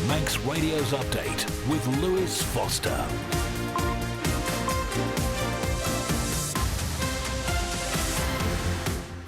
Manx Radio's Update with Lewis Foster.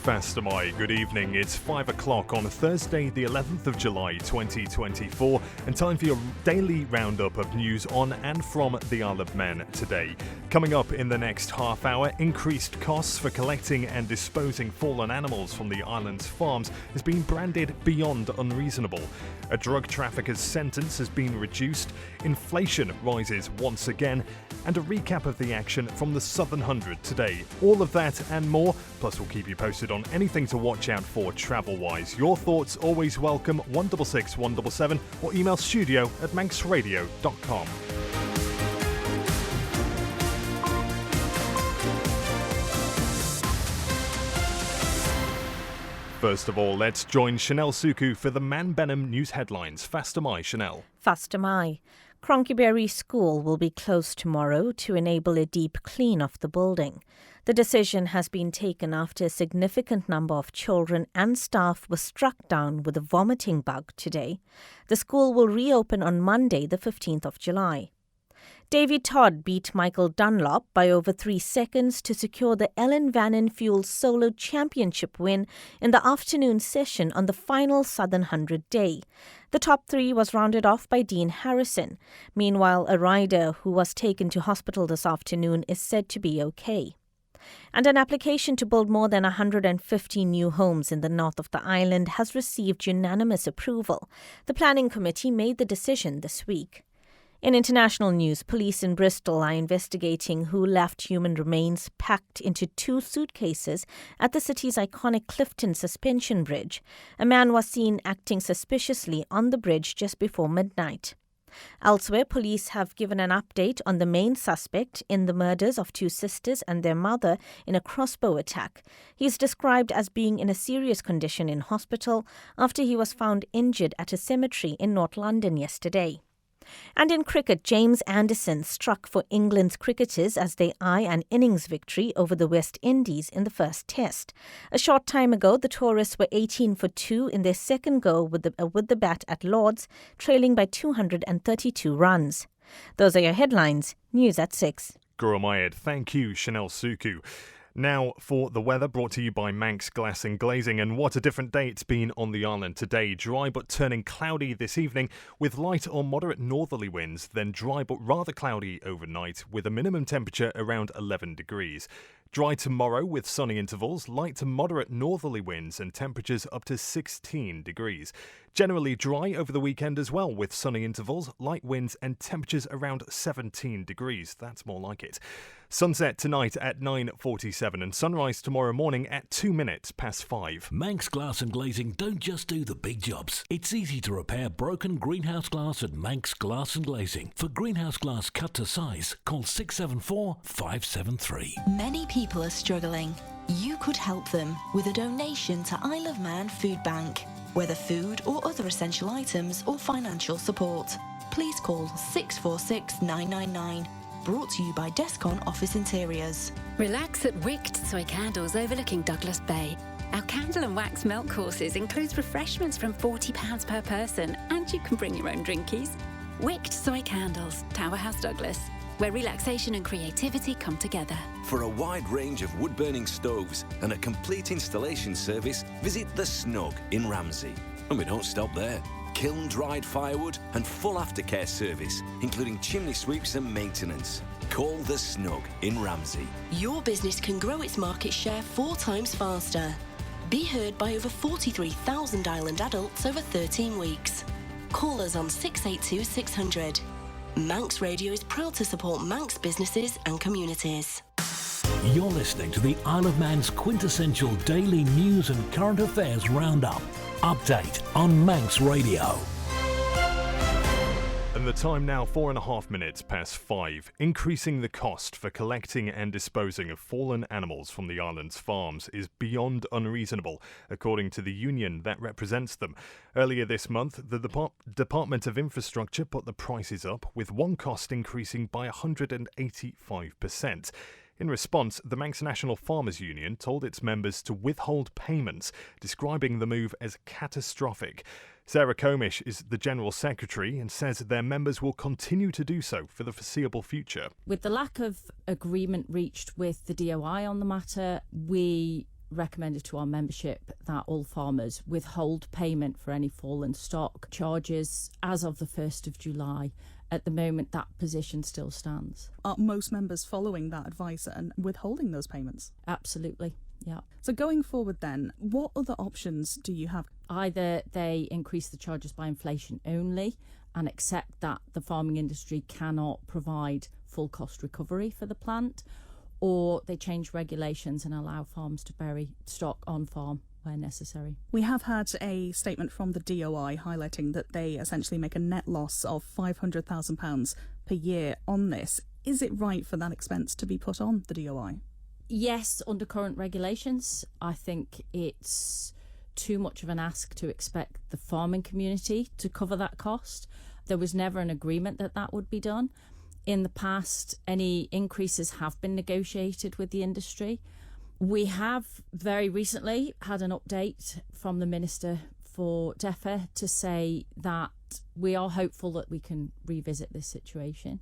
Fastamai, good evening. It's 5 o'clock on Thursday, the 11th of July 2024, and time for your daily roundup of news on and from the Isle of Man today. Coming up in the next half hour, increased costs for collecting and disposing fallen animals from the island's farms has been branded beyond unreasonable. A drug trafficker's sentence has been reduced, inflation rises once again, and a recap of the action from the Southern 100 today. All of that and more, plus we'll keep you posted on anything to watch out for travel-wise. Your thoughts always welcome, 166 177, or email studio@manxradio.com. First of all, let's join Chanel Suku for the Man Benham news headlines. Fastamai, Chanel. Fastamai. Cronkyberry School will be closed tomorrow to enable a deep clean of the building. The decision has been taken after a significant number of children and staff were struck down with a vomiting bug today. The school will reopen on Monday, the 15th of July. Davy Todd beat Michael Dunlop by over 3 seconds to secure the Ellen Vannin Fuel Solo Championship win in the afternoon session on the final Southern 100 day. The top 3 was rounded off by Dean Harrison. Meanwhile, a rider who was taken to hospital this afternoon is said to be okay. And an application to build more than 150 new homes in the north of the island has received unanimous approval. The planning committee made the decision this week. In international news, police in Bristol are investigating who left human remains packed into 2 suitcases at the city's iconic Clifton Suspension Bridge. A man was seen acting suspiciously on the bridge just before midnight. Elsewhere, police have given an update on the main suspect in the murders of 2 sisters and their mother in a crossbow attack. He is described as being in a serious condition in hospital after he was found injured at a cemetery in North London yesterday. And in cricket, James Anderson struck for England's cricketers as they eye an innings victory over the West Indies in the first test. A short time ago, the tourists were 18 for 2 in their second go with the bat at Lord's, trailing by 232 runs. Those are your headlines. News at 6. Gurumayed, thank you, Chanel Suku. Now for the weather, brought to you by Manx Glass and Glazing, and what a different day it's been on the island today. Dry but turning cloudy this evening with light or moderate northerly winds, then dry but rather cloudy overnight with a minimum temperature around 11 degrees. Dry tomorrow with sunny intervals, light to moderate northerly winds and temperatures up to 16 degrees. Generally dry over the weekend as well with sunny intervals, light winds and temperatures around 17 degrees. That's more like it. Sunset tonight at 9:47 and sunrise tomorrow morning at 2 minutes past 5. Manx Glass and Glazing don't just do the big jobs. It's easy to repair broken greenhouse glass at Manx Glass and Glazing. For greenhouse glass cut to size, call 674 573. Many people are struggling. You could help them with a donation to Isle of Man Food Bank, whether food or other essential items or financial support. Please call 646 999. Brought to you by Descon Office Interiors. Relax at Wicked Soy Candles overlooking Douglas Bay. Our candle and wax melt courses includes refreshments from £40 per person, and you can bring your own drinkies. Wicked Soy Candles, Tower House Douglas, where relaxation and creativity come together. For a wide range of wood-burning stoves and a complete installation service, visit The Snug in Ramsey. And we don't stop there. Kiln-dried firewood and full aftercare service, including chimney sweeps and maintenance. Call The Snug in Ramsey. Your business can grow its market share 4 times faster. Be heard by over 43,000 island adults over 13 weeks. Call us on 682 600. Manx Radio is proud to support Manx businesses and communities. You're listening to the Isle of Man's quintessential daily news and current affairs roundup. Update on Manx Radio. And the time now 4.5 minutes past 5. Increasing the cost for collecting and disposing of fallen animals from the island's farms is beyond unreasonable, according to the union that represents them. Earlier this month, the Department of Infrastructure put the prices up, with one cost increasing by 185%. In response, the Manx National Farmers Union told its members to withhold payments, describing the move as catastrophic. Sarah Comish is the General Secretary and says their members will continue to do so for the foreseeable future. With the lack of agreement reached with the DOI on the matter, we recommended to our membership that all farmers withhold payment for any fallen stock charges as of the 1st of July. At the moment, that position still stands. Are most members following that advice and withholding those payments? Absolutely, yeah. So going forward then, what other options do you have? Either they increase the charges by inflation only and accept that the farming industry cannot provide full cost recovery for the plant, or they change regulations and allow farms to bury stock on farm where necessary. We have had a statement from the DOI highlighting that they essentially make a net loss of £500,000 per year on this. Is it right for that expense to be put on the DOI? Yes, under current regulations. I think it's too much of an ask to expect the farming community to cover that cost. There was never an agreement that that would be done. In the past, any increases have been negotiated with the industry. We have very recently had an update from the Minister for DEFA to say that we are hopeful that we can revisit this situation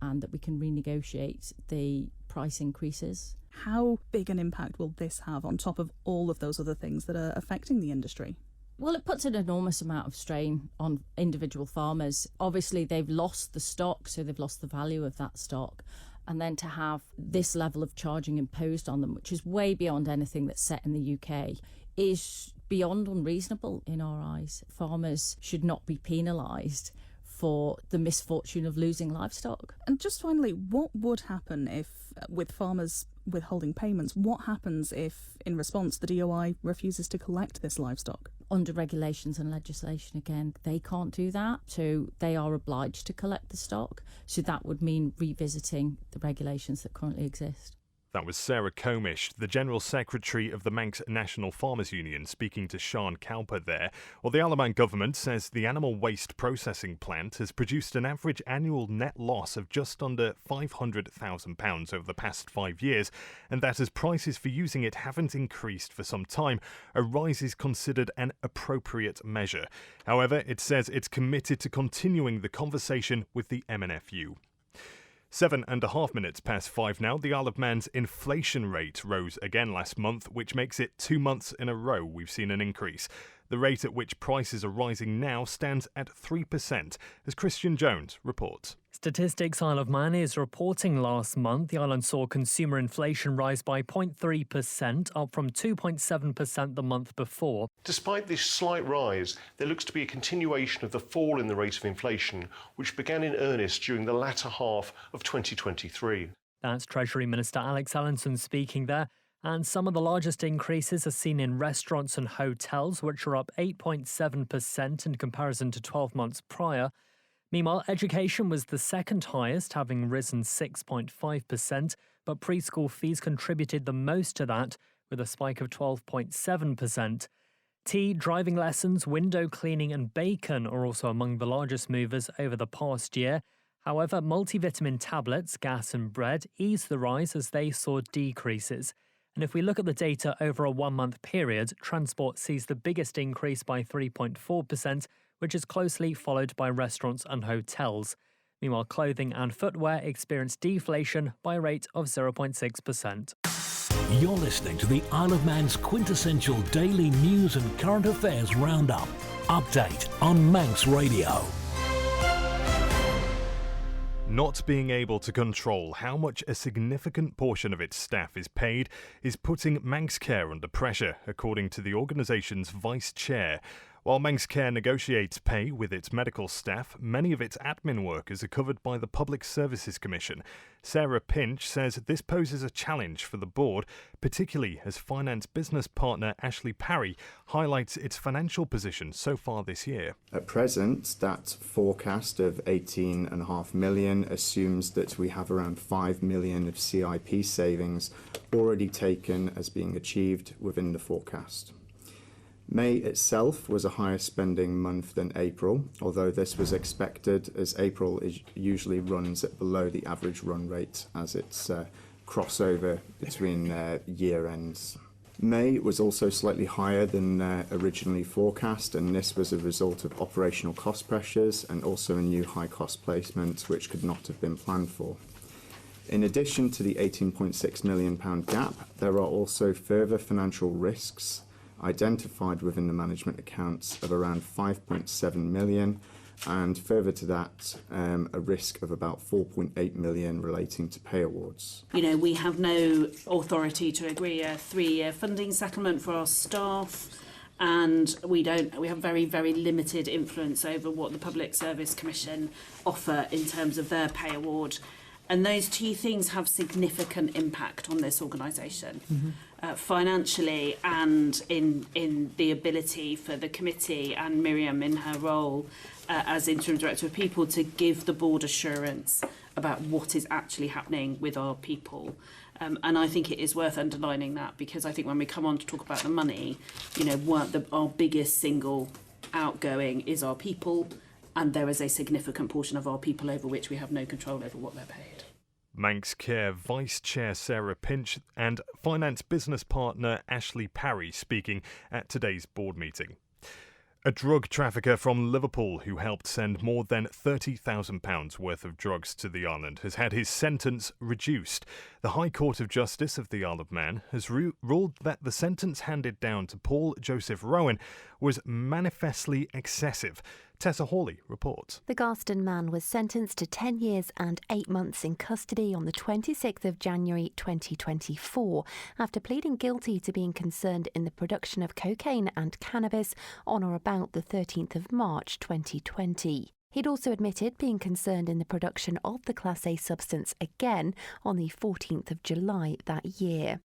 and that we can renegotiate the price increases. How big an impact will this have on top of all of those other things that are affecting the industry? Well, it puts an enormous amount of strain on individual farmers. Obviously, they've lost the stock, so they've lost the value of that stock. And then to have this level of charging imposed on them, which is way beyond anything that's set in the UK, is beyond unreasonable in our eyes. Farmers should not be penalised for the misfortune of losing livestock. And just finally, what would happen if, with farmers withholding payments, what happens if, in response, the DOI refuses to collect this livestock? Under regulations and legislation, again, they can't do that, so they are obliged to collect the stock. So that would mean revisiting the regulations that currently exist. That was Sarah Comish, the General Secretary of the Manx National Farmers Union, speaking to Sian Cowper there. Well, the Isle of Man government says the animal waste processing plant has produced an average annual net loss of just under £500,000 over the past 5 years, and that as prices for using it haven't increased for some time, a rise is considered an appropriate measure. However, it says it's committed to continuing the conversation with the MNFU. 7.5 minutes past 5 now. The Isle of Man's inflation rate rose again last month, which makes it 2 months in a row we've seen an increase. The rate at which prices are rising now stands at 3%, as Christian Jones reports. Statistics Isle of Man is reporting last month the island saw consumer inflation rise by 0.3%, up from 2.7% the month before. Despite this slight rise, there looks to be a continuation of the fall in the rate of inflation, which began in earnest during the latter half of 2023. That's Treasury Minister Alex Allinson speaking there. And some of the largest increases are seen in restaurants and hotels, which are up 8.7% in comparison to 12 months prior. Meanwhile, education was the second highest, having risen 6.5%, but preschool fees contributed the most to that, with a spike of 12.7%. Tea, driving lessons, window cleaning and bacon are also among the largest movers over the past year. However, multivitamin tablets, gas and bread eased the rise as they saw decreases. And if we look at the data over a 1 month period, transport sees the biggest increase by 3.4%, which is closely followed by restaurants and hotels. Meanwhile, clothing and footwear experienced deflation by a rate of 0.6%. You're listening to the Isle of Man's quintessential daily news and current affairs roundup. Update on Manx Radio. Not being able to control how much a significant portion of its staff is paid is putting Manx Care under pressure, according to the organisation's vice chair. While Manx Care negotiates pay with its medical staff, many of its admin workers are covered by the Public Services Commission. Sarah Pinch says this poses a challenge for the board, particularly as finance business partner Ashley Parry highlights its financial position so far this year. At present, that forecast of 18.5 million assumes that we have around 5 million of CIP savings already taken as being achieved within the forecast. May itself was a higher spending month than April, although this was expected as April usually runs at below the average run rate as it's crossover between year ends. May was also slightly higher than originally forecast, and this was a result of operational cost pressures and also a new high-cost placement which could not have been planned for. In addition to the £18.6 million gap, there are also further financial risks identified within the management accounts of around £5.7 million, and further to that, a risk of about £4.8 million relating to pay awards. You know, we have no authority to agree a 3-year funding settlement for our staff, and we have very, very limited influence over what the Public Service Commission offer in terms of their pay award. And those two things have significant impact on this organisation, financially and in the ability for the committee and Miriam in her role as Interim Director of People to give the board assurance about what is actually happening with our people. And I think it is worth underlining that, because I think when we come on to talk about the money, you know, our biggest single outgoing is our people, and there is a significant portion of our people over which we have no control over what they're paid. Manx Care Vice Chair Sarah Pinch and Finance Business Partner Ashley Parry speaking at today's board meeting. A drug trafficker from Liverpool who helped send more than £30,000 worth of drugs to the island has had his sentence reduced. The High Court of Justice of the Isle of Man has ruled that the sentence handed down to Paul Joseph Rowan was manifestly excessive. Tessa Hawley reports. The Garston man was sentenced to 10 years and 8 months in custody on the 26th of January 2024 after pleading guilty to being concerned in the production of cocaine and cannabis on or about the 13th of March 2020. He'd also admitted being concerned in the production of the Class A substance again on the 14th of July that year.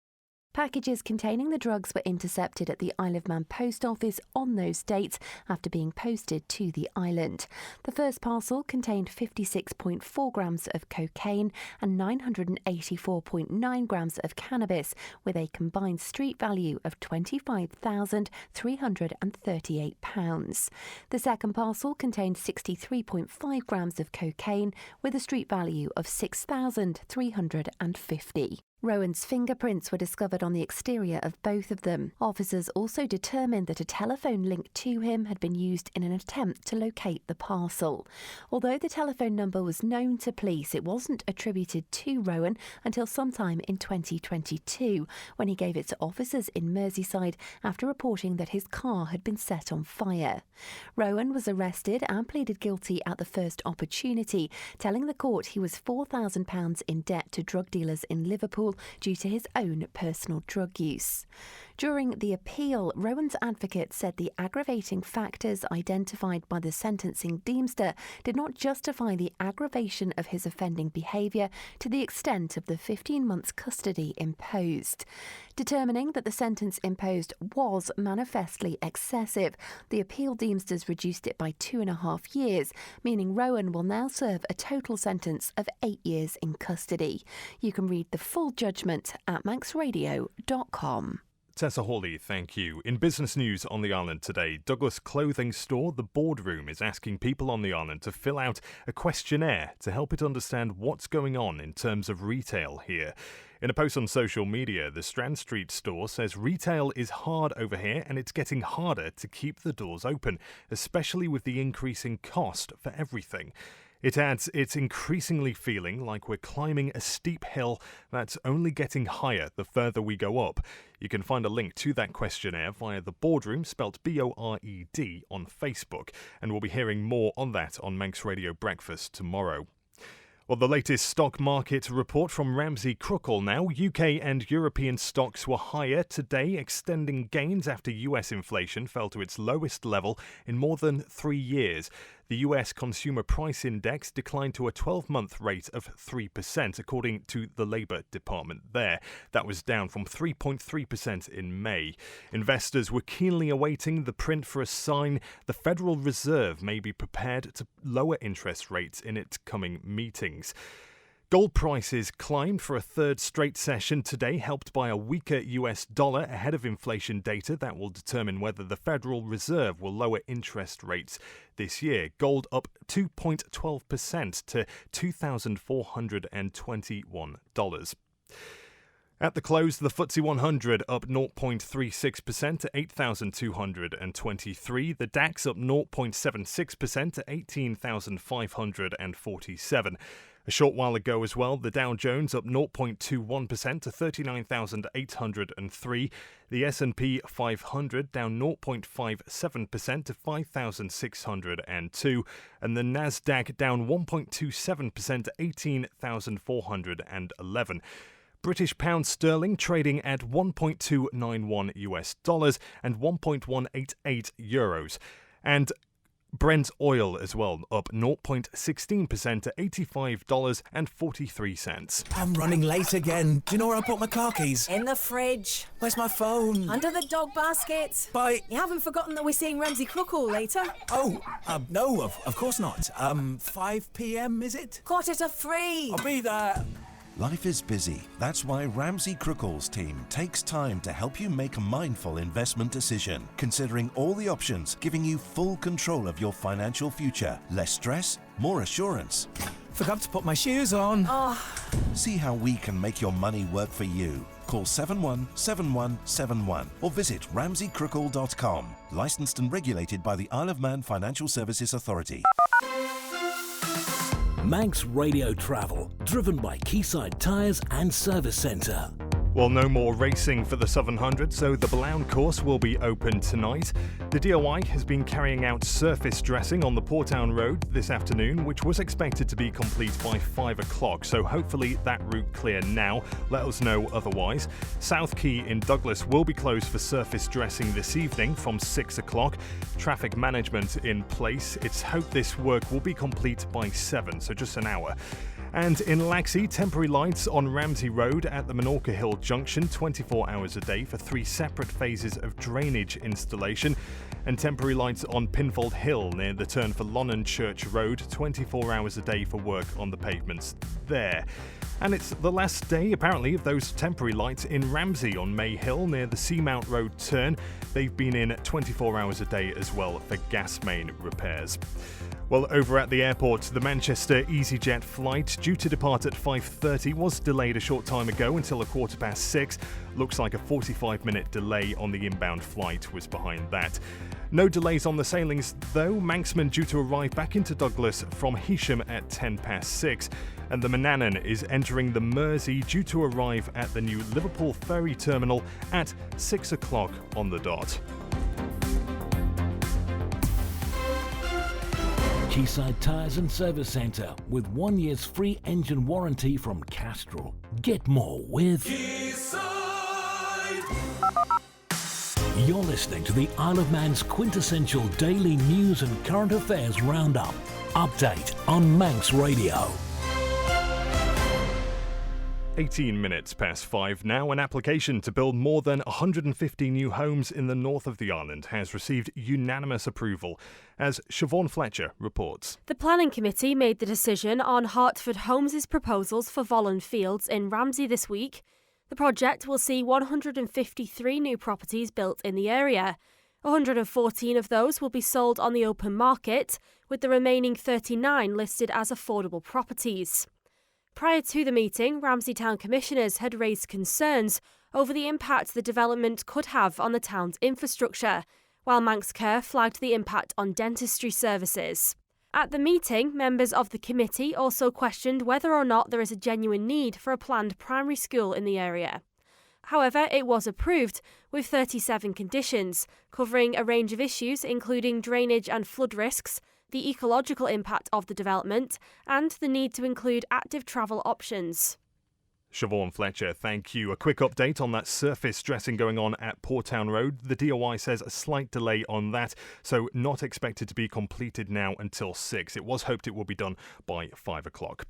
Packages containing the drugs were intercepted at the Isle of Man post office on those dates after being posted to the island. The first parcel contained 56.4 grams of cocaine and 984.9 grams of cannabis, with a combined street value of £25,338. The second parcel contained 63.5 grams of cocaine, with a street value of £6,350. Rowan's fingerprints were discovered on the exterior of both of them. Officers also determined that a telephone linked to him had been used in an attempt to locate the parcel. Although the telephone number was known to police, it wasn't attributed to Rowan until sometime in 2022, when he gave it to officers in Merseyside after reporting that his car had been set on fire. Rowan was arrested and pleaded guilty at the first opportunity, telling the court he was £4,000 in debt to drug dealers in Liverpool due to his own personal drug use. During the appeal, Rowan's advocate said the aggravating factors identified by the sentencing deemster did not justify the aggravation of his offending behaviour to the extent of the 15 months custody imposed. Determining that the sentence imposed was manifestly excessive, the appeal deemsters reduced it by 2.5 years, meaning Rowan will now serve a total sentence of 8 years in custody. You can read the full judgment at manxradio.com. Tessa Hawley, thank you. In business news on the island today, Douglas clothing store The Boredroom is asking people on the island to fill out a questionnaire to help it understand what's going on in terms of retail here. In a post on social media, the Strand Street store says retail is hard over here and it's getting harder to keep the doors open, especially with the increasing cost for everything. It adds, it's increasingly feeling like we're climbing a steep hill that's only getting higher the further we go up. You can find a link to that questionnaire via The Boredroom, spelt B-O-R-E-D, on Facebook, and we'll be hearing more on that on Manx Radio Breakfast tomorrow. Well, the latest stock market report from Laurence Crookall now. UK and European stocks were higher today, extending gains after US inflation fell to its lowest level in more than 3 years. The US Consumer Price Index declined to a 12-month rate of 3%, according to the Labour Department there. That was down from 3.3% in May. Investors were keenly awaiting the print for a sign the Federal Reserve may be prepared to lower interest rates in its coming meetings. Gold prices climbed for a third straight session today, helped by a weaker US dollar ahead of inflation data that will determine whether the Federal Reserve will lower interest rates this year. Gold up 2.12% to $2,421. At the close, the FTSE 100 up 0.36% to 8,223. The DAX up 0.76% to 18,547. A short while ago as well, the Dow Jones up 0.21% to 39,803. The S&P 500 down 0.57% to 5,602. And the Nasdaq down 1.27% to 18,411. British pound sterling trading at 1.291 US dollars and 1.188 euros. And Brent oil as well, up 0.16% to $85.43. I'm running late again. Do you know where I put my car keys? In the fridge. Where's my phone? Under the dog basket. Bye. You haven't forgotten that we're seeing Ramsey Crookall later? Oh, no, of course not. 5 p.m, is it? 3:45. I'll be there. Life is busy. That's why Ramsey Crookall's team takes time to help you make a mindful investment decision, considering all the options, giving you full control of your financial future. Less stress, more assurance. Forgot to put my shoes on. Oh. See how we can make your money work for you. Call 717171 or visit ramseycrookall.com. Licensed and regulated by the Isle of Man Financial Services Authority. Manx Radio Travel, driven by Quayside Tyres and Service Centre. Well, no more racing for the Southern 100, so the Blount course will be open tonight. The DOI has been carrying out surface dressing on the Portown Road this afternoon, which was expected to be complete by 5 o'clock, so hopefully that route clear now. Let us know otherwise. South Quay in Douglas will be closed for surface dressing this evening from 6 o'clock. Traffic management in place. It's hoped this work will be complete by 7, so just an hour. And in Laxey, temporary lights on Ramsey Road at the Minorca Hill Junction, 24 hours a day for 3 separate phases of drainage installation. And temporary lights on Pinfold Hill near the turn for Lonnan Church Road, 24 hours a day for work on the pavements there. And it's the last day, apparently, of those temporary lights in Ramsey on May Hill near the Seamount Road turn. They've been in 24 hours a day as well for gas main repairs. Well, over at the airport, the Manchester EasyJet flight due to depart at 5:30 was delayed a short time ago until 6:15. Looks like a 45-minute delay on the inbound flight was behind that. No delays on the sailings, though. Manxman due to arrive back into Douglas from Heysham at 6:10. And the Manannan is entering the Mersey due to arrive at the new Liverpool Ferry Terminal at 6 o'clock on the dot. Quayside Tyres and Service Centre with 1 year's free engine warranty from Castrol. Get more with Quayside. You're listening to the Isle of Man's quintessential daily news and current affairs roundup. Update on Manx Radio. 18 minutes past 5 now. An application to build more than 150 new homes in the north of the island has received unanimous approval, as Siobhan Fletcher reports. The Planning Committee made the decision on Hertford Homes' proposals for Vollen Fields in Ramsey this week. The project will see 153 new properties built in the area. 114 of those will be sold on the open market, with the remaining 39 listed as affordable properties. Prior to the meeting, Ramsey Town Commissioners had raised concerns over the impact the development could have on the town's infrastructure, while Manx Care flagged the impact on dentistry services. At the meeting, members of the committee also questioned whether or not there is a genuine need for a planned primary school in the area. However, it was approved with 37 conditions, covering a range of issues including drainage and flood risks, the ecological impact of the development, and the need to include active travel options. Siobhan Fletcher, thank you. A quick update on that surface dressing going on at Portown Road. The DOI says a slight delay on that, so not expected to be completed now until 6. It was hoped it will be done by 5 o'clock.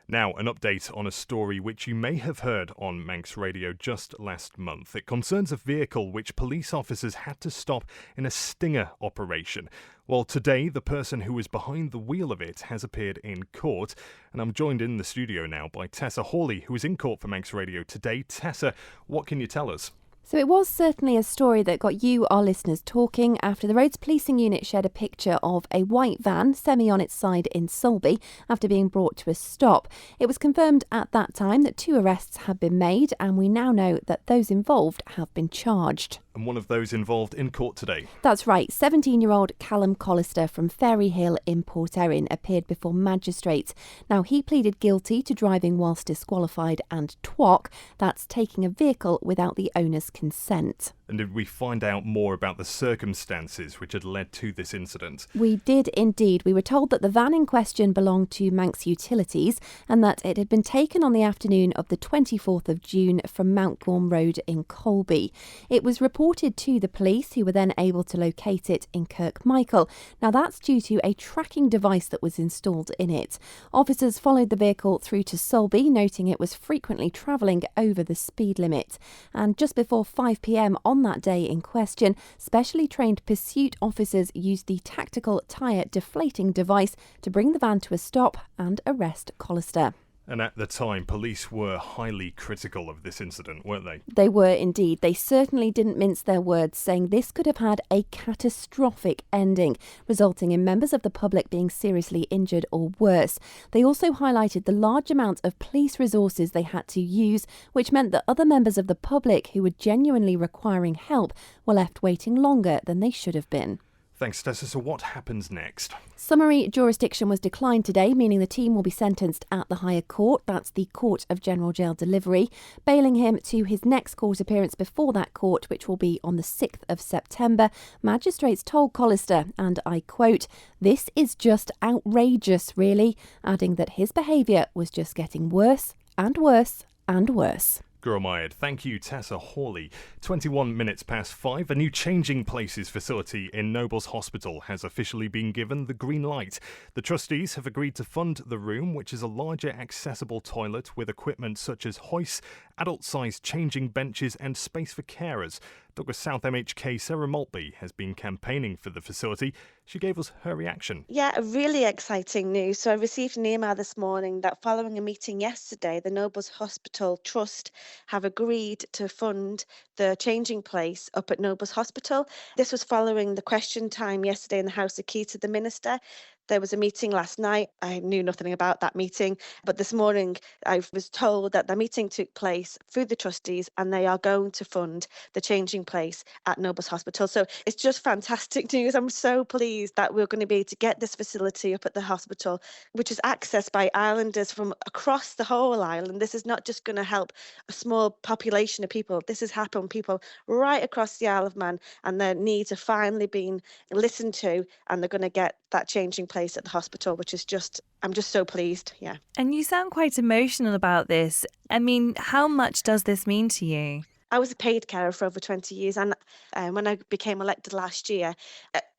Now, an update on a story which you may have heard on Manx Radio just last month. It concerns a vehicle which police officers had to stop in a stinger operation. Well, today, the person who was behind the wheel of it has appeared in court, and I'm joined in the studio now by Tessa Hawley, who is in court for Manx Radio today. Tessa, what can you tell us? So it was certainly a story that got you, our listeners, talking after the Roads Policing Unit shared a picture of a white van semi on its side in Sulby after being brought to a stop. It was confirmed at that time that 2 arrests had been made, and we now know that those involved have been charged. And one of those involved in court today. That's right, 17-year-old Callum Collister from Ferry Hill in Port Erin appeared before magistrates. Now, he pleaded guilty to driving whilst disqualified and TWOC, that's taking a vehicle without the owner's consent. And did we find out more about the circumstances which had led to this incident? We did indeed. We were told that the van in question belonged to Manx Utilities and that it had been taken on the afternoon of the 24th of June from Mount Gorm Road in Colby. It was reported to the police, who were then able to locate it in Kirkmichael. Now, that's due to a tracking device that was installed in it. Officers followed the vehicle through to Sulby, noting it was frequently travelling over the speed limit. And just before 5 p.m. on that day in question, specially trained pursuit officers used the tactical tyre deflating device to bring the van to a stop and arrest Collister. And at the time, police were highly critical of this incident, weren't they? They were indeed. They certainly didn't mince their words, saying this could have had a catastrophic ending, resulting in members of the public being seriously injured or worse. They also highlighted the large amount of police resources they had to use, which meant that other members of the public who were genuinely requiring help were left waiting longer than they should have been. Thanks, Tessa. So what happens next? Summary jurisdiction was declined today, meaning the team will be sentenced at the higher court. That's the Court of General Jail Delivery, bailing him to his next court appearance before that court, which will be on the 6th of September. Magistrates told Collister, and I quote, "This is just outrageous, really," adding that his behaviour was just getting worse and worse and worse. Gromyard. Thank you, Tessa Hawley. 21 minutes past 5, a new Changing Places facility in Nobles Hospital has officially been given the green light. The trustees have agreed to fund the room, which is a larger accessible toilet with equipment such as hoists, adult-sized changing benches and space for carers. Douglas South MHK Sarah Maltby has been campaigning for the facility. She gave us her reaction. Yeah, really exciting news. So I received an email this morning that following a meeting yesterday, the Nobles Hospital Trust have agreed to fund the changing place up at Nobles Hospital. This was following the question time yesterday in the House of Key to the Minister. There was a meeting last night. I knew nothing about that meeting, but this morning I was told that the meeting took place through the trustees and they are going to fund the changing place at Nobles Hospital. So it's just fantastic news. I'm so pleased that we're going to be able to get this facility up at the hospital, which is accessed by islanders from across the whole island. This is not just going to help a small population of people. This is helping people right across the Isle of Man, and their needs are finally being listened to, and they're going to get that changing place at the hospital, which is just, I'm just so pleased. Yeah. And you sound quite emotional about this. I mean, how much does this mean to you? I was a paid carer for over 20 years, and when I became elected last year,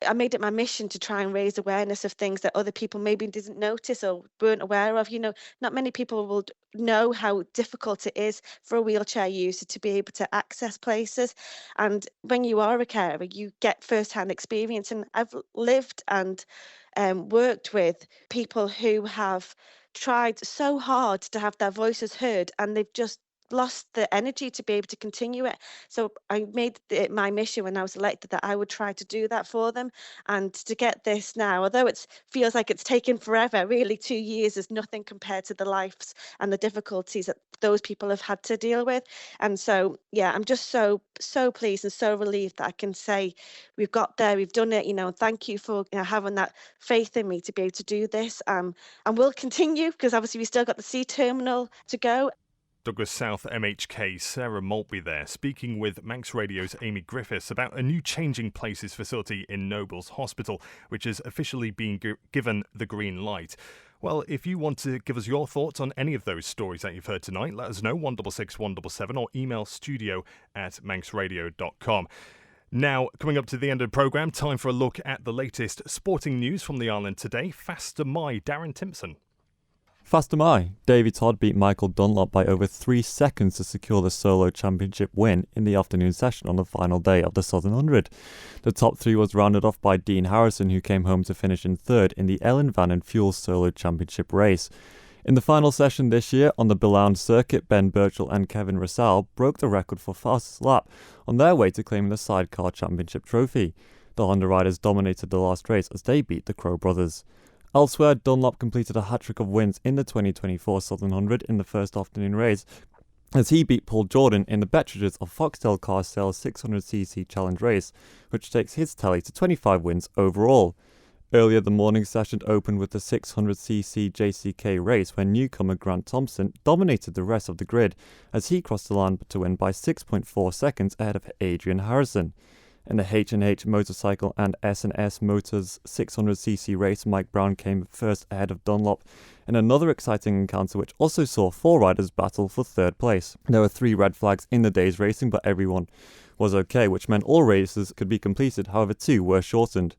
I made it my mission to try and raise awareness of things that other people maybe didn't notice or weren't aware of. You know, not many people will know how difficult it is for a wheelchair user to be able to access places. And when you are a carer, you get first-hand experience. And I've lived and worked with people who have tried so hard to have their voices heard, and they've just lost the energy to be able to continue it. So I made it my mission when I was elected that I would try to do that for them. And to get this now, although it feels like it's taken forever, really 2 years is nothing compared to the lives and the difficulties that those people have had to deal with. And so, yeah, I'm just so pleased and so relieved that I can say we've got there, we've done it, and thank you for having that faith in me to be able to do this. And we'll continue, because obviously we still got the sea terminal to go. Douglas South MHK Sarah Maltby there, speaking with Manx Radio's Amy Griffiths about a new Changing Places facility in Nobles Hospital, which has officially been given the green light. Well, if you want to give us your thoughts on any of those stories that you've heard tonight, let us know, 166 177, or email studio@manxradio.com. Now, coming up to the end of the programme, time for a look at the latest sporting news from the island today. Faster My, Darren Timpson. Faster My, Davy Todd beat Michael Dunlop by over 3 seconds to secure the solo championship win in the afternoon session on the final day of the Southern 100. The top 3 was rounded off by Dean Harrison, who came home to finish in third in the Ellen Van and Fuel solo championship race. In the final session this year on the Billund circuit, Ben Birchall and Kevin Russell broke the record for fastest lap on their way to claiming the Sidecar Championship trophy. The Honda riders dominated the last race as they beat the Crow brothers. Elsewhere, Dunlop completed a hat-trick of wins in the 2024 Southern 100 in the first afternoon race, as he beat Paul Jordan in the Bettridges of Foxtel Car Sales 600cc Challenge race, which takes his tally to 25 wins overall. Earlier, the morning session opened with the 600cc JCK race when newcomer Grant Thompson dominated the rest of the grid as he crossed the line to win by 6.4 seconds ahead of Adrian Harrison. In the H&H Motorcycle and S&S Motors 600cc race, Mike Brown came first ahead of Dunlop in another exciting encounter which also saw 4 riders battle for third place. There were 3 red flags in the day's racing, but everyone was okay, which meant all races could be completed, however 2 were shortened.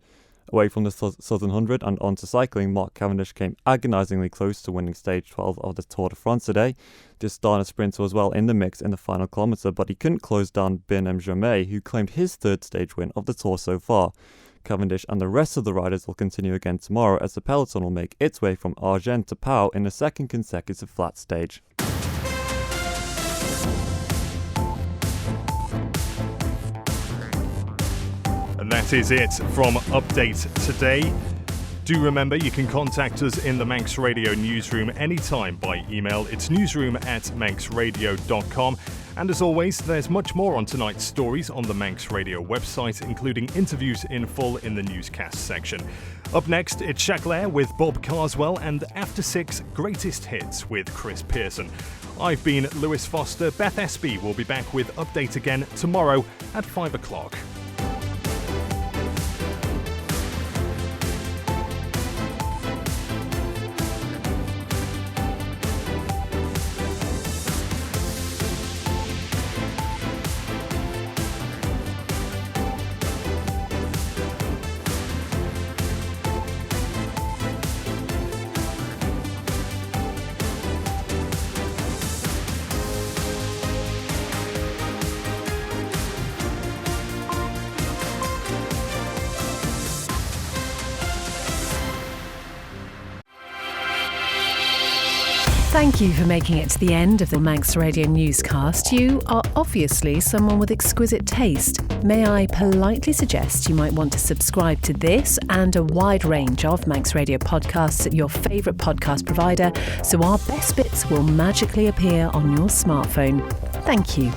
Away from the Southern 100 and onto cycling, Mark Cavendish came agonisingly close to winning stage 12 of the Tour de France today. The Astana sprinter was well in the mix in the final kilometre, but he couldn't close down Bernam Jamais, who claimed his 3rd stage win of the Tour so far. Cavendish and the rest of the riders will continue again tomorrow as the peloton will make its way from Argent to Pau in a 2nd consecutive flat stage. And that is it from Update Today. Do remember you can contact us in the Manx Radio newsroom anytime by email. It's newsroom@manxradio.com. And as always, there's much more on tonight's stories on the Manx Radio website, including interviews in full in the Newscast section. Up next, it's Shaclair with Bob Carswell and After 6 Greatest Hits with Chris Pearson. I've been Lewis Foster. Beth Espy will be back with Update again tomorrow at 5 o'clock. Thank you for making it to the end of the Manx Radio Newscast. You are obviously someone with exquisite taste. May I politely suggest you might want to subscribe to this and a wide range of Manx Radio podcasts at your favourite podcast provider so our best bits will magically appear on your smartphone. Thank you.